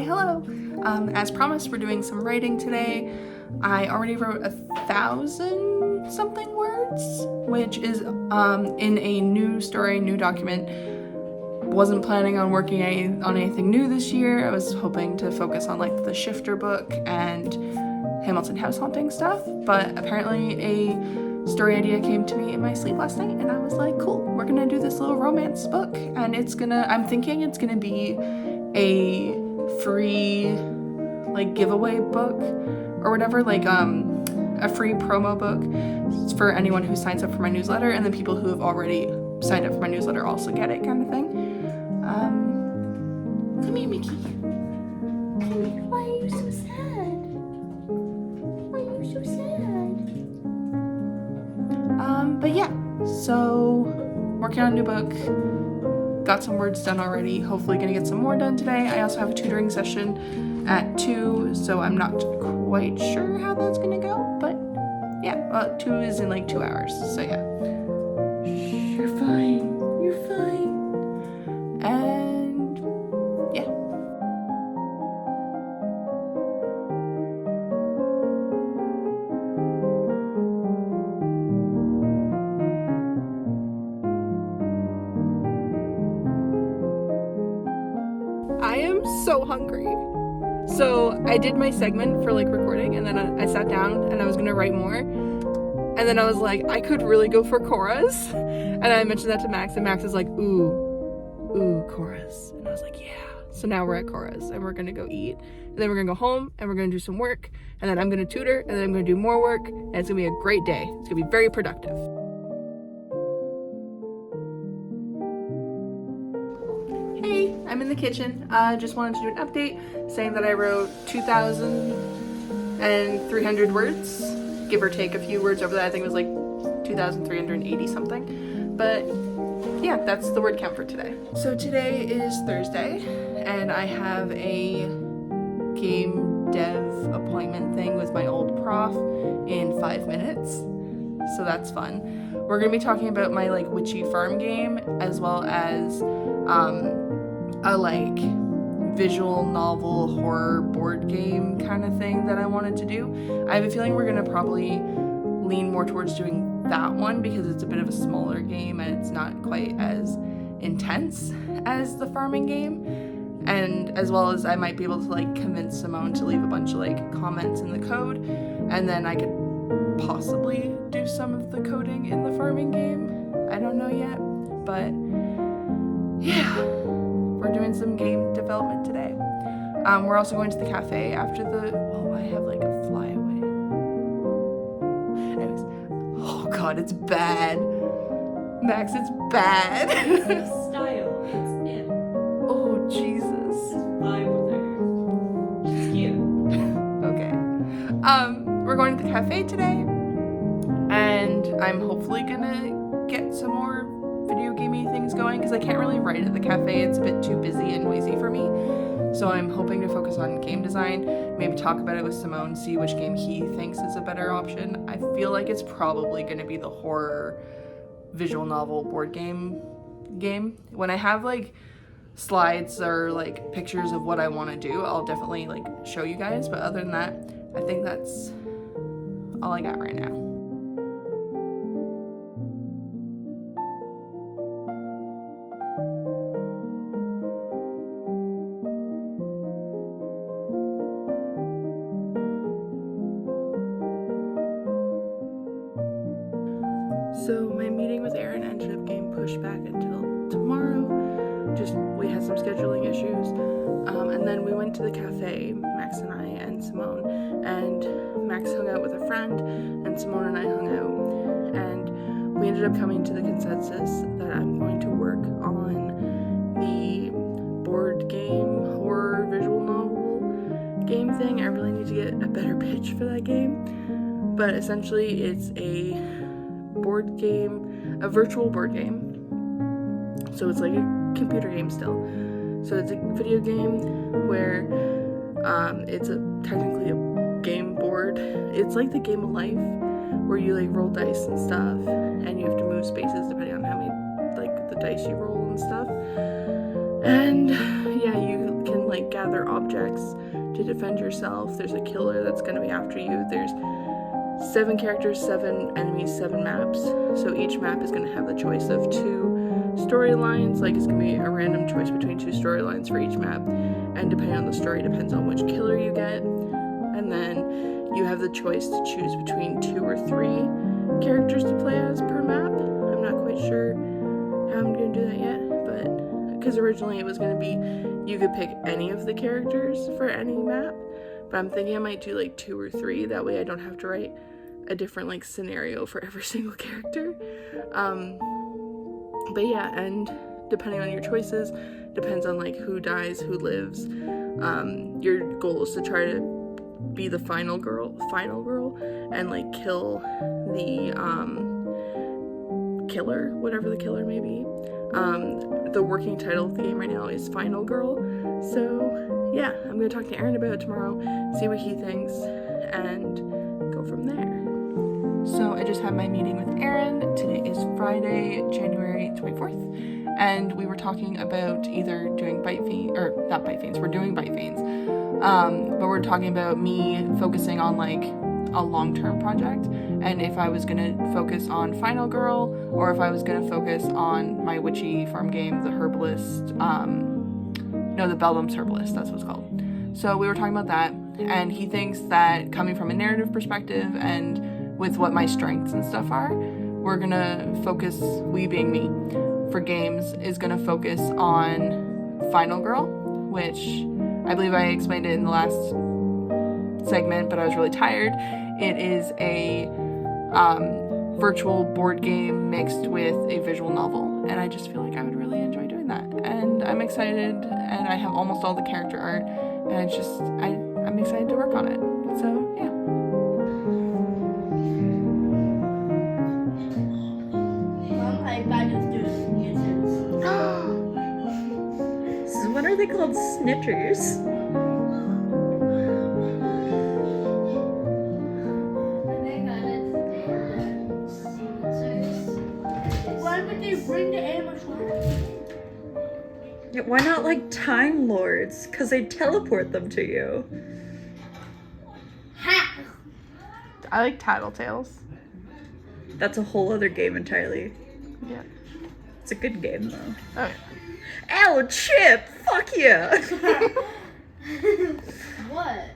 hello! As promised, we're doing some writing today. I already wrote 1,000 something words, which is in a new story, new document. Wasn't planning on working on anything new this year. I was hoping to focus on like the Shifter book and Hamilton House Haunting stuff, but apparently a story idea came to me in my sleep last night and I was like, cool, we're gonna do this little romance book, and I'm thinking it's gonna be a free like giveaway book or whatever, like a free promo book for anyone who signs up for my newsletter, and then people who have already signed up for my newsletter also get it, kind of thing. Come here, Mickey. Come here. Why are you so sad? Why are you so sad? But yeah, so working on a new book. Got some words done already, hopefully gonna get some more done today. I also have a tutoring session at 2, so I'm not quite sure how that's gonna go, but yeah, 2 is in like 2 hours, so yeah. Shh, you're fine, you're fine. And yeah. I am so hungry. So I did my segment for like recording, and then I sat down and I was gonna write more, and then I was like, I could really go for Cora's, and I mentioned that to Max, and Max is like, ooh, Cora's, and I was like, yeah. So now we're at Cora's and we're gonna go eat, and then we're gonna go home and we're gonna do some work, and then I'm gonna tutor, and then I'm gonna do more work, and it's gonna be a great day. It's gonna be very productive. Hey, I'm in the kitchen. Just wanted to do an update saying that I wrote 2,300 words, give or take a few words over that. I think it was like 2,380 something, but yeah, that's the word count for today. So today is Thursday, and I have a game dev appointment thing with my old prof in 5 minutes, so that's fun. We're gonna be talking about my like witchy farm game, as well as a like visual novel horror board game kind of thing that I wanted to do. I have a feeling we're gonna probably lean more towards doing that one because it's a bit of a smaller game and it's not quite as intense as the farming game, and as well as I might be able to like convince Simone to leave a bunch of like comments in the code, and then I could possibly do some of the coding in the farming game. I don't know yet, but yeah, we're doing some game development today. We're also going to the cafe after I have like a flyaway. Anyways, oh god, it's bad. Max, it's bad. It's style, it's in. Oh Jesus. Just vibe with her. She's cute. Okay. We're going to the cafe today, and I'm hopefully gonna get some more video gamey things going because I can't really write at the cafe. It's a bit too busy and noisy for me. So I'm hoping to focus on game design, maybe talk about it with Simone, see which game he thinks is a better option. I feel like it's probably going to be the horror visual novel board game. When I have like slides or like pictures of what I want to do, I'll definitely like show you guys, but other than that, I think that's all I got right now. So my meeting with Aaron ended up getting pushed back until tomorrow. We had some scheduling issues. And then we went to the cafe, Max and I and Simone, and Max hung out with a friend and Simone and I hung out. And we ended up coming to the consensus that I'm going to work on the board game horror visual novel game thing. I really need to get a better pitch for that game. But essentially it's a board game, a virtual board game. So it's like a computer game still. So it's a video game where it's technically a game board. It's like the game of life where you like roll dice and stuff, and you have to move spaces depending on how many like the dice you roll and stuff. And yeah, you can like gather objects to defend yourself. There's a killer that's going to be after you. There's 7 characters, 7 enemies, 7 maps. So each map is going to have the choice of 2 storylines. Like it's going to be a random choice between 2 storylines for each map. And depending on the story, depends on which killer you get. And then you have the choice to choose between 2 or 3 characters to play as per map. I'm not quite sure how I'm going to do that yet, but because originally it was going to be you could pick any of the characters for any map, but I'm thinking I might do like 2 or 3. That way I don't have to write a different like scenario for every single character. But yeah, and depending on your choices, depends on like who dies, who lives. Your goal is to try to be the final girl, and like kill the killer, whatever the killer may be. The working title of the game right now is Final Girl. So yeah, I'm gonna talk to Aaron about it tomorrow, see what he thinks, and go from there. So I just had my meeting with Aaron. Today is Friday, January 24th, and we were talking about either doing bite fiends, or not bite fiends, we're doing bite fiends. But we're talking about me focusing on like a long-term project, and if I was gonna focus on Final Girl, or if I was gonna focus on my witchy farm game, the Herbalist, the Bellum's Herbalist, that's what it's called. So we were talking about that, and he thinks that coming from a narrative perspective and with what my strengths and stuff are, we're gonna focus, we being me, for games, is gonna focus on Final Girl, which I believe I explained it in the last segment, but I was really tired. It is a virtual board game mixed with a visual novel, and I just feel like I would really enjoy doing that. And I'm excited, and I have almost all the character art, and I'm excited to work on it. So yeah. Mom, I got to do snitches. So what are they called? Snitchers? Why would they bring the animatronics? Yeah, why not like Time Lords? Because they teleport them to you. Ha! I like Tattletales. That's a whole other game entirely. Yeah. It's a good game though. Oh Ow, Chip! Fuck yeah! What?